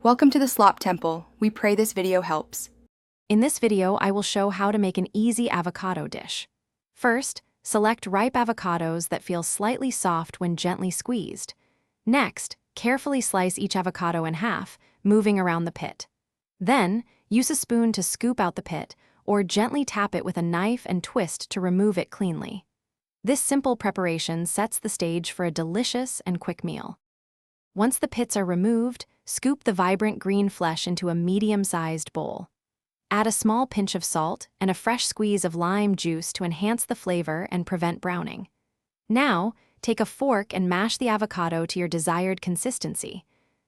Welcome to the Slop Temple. We pray this video helps. In this video, I will show how to make an easy avocado dish. First, select ripe avocados that feel slightly soft when gently squeezed. Next, carefully slice each avocado in half, moving around the pit. Then, use a spoon to scoop out the pit, or gently tap it with a knife and twist to remove it cleanly. This simple preparation sets the stage for a delicious and quick meal. Once the pits are removed, scoop the vibrant green flesh into a medium-sized bowl. Add a small pinch of salt and a fresh squeeze of lime juice to enhance the flavor and prevent browning. Now, take a fork and mash the avocado to your desired consistency.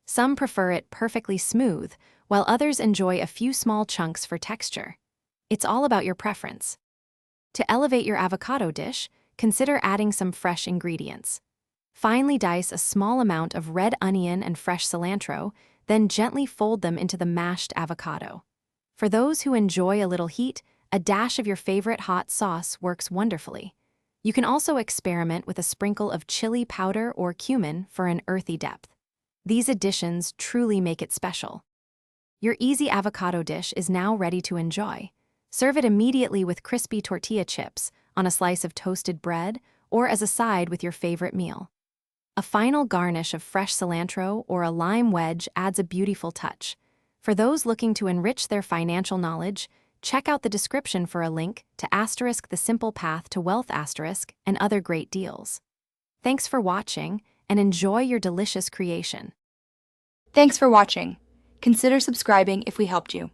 Some prefer it perfectly smooth, while others enjoy a few small chunks for texture. It's all about your preference. To elevate your avocado dish, consider adding some fresh ingredients. Finely dice a small amount of red onion and fresh cilantro, then gently fold them into the mashed avocado. For those who enjoy a little heat, a dash of your favorite hot sauce works wonderfully. You can also experiment with a sprinkle of chili powder or cumin for an earthy depth. These additions truly make it special. Your easy avocado dish is now ready to enjoy. Serve it immediately with crispy tortilla chips, on a slice of toasted bread, or as a side with your favorite meal. A final garnish of fresh cilantro or a lime wedge adds a beautiful touch. For those looking to enrich their financial knowledge, check out the description for a link to *The Simple Path to Wealth* and other great deals. Thanks for watching, and enjoy your delicious creation. Thanks for watching. Consider subscribing if we helped you.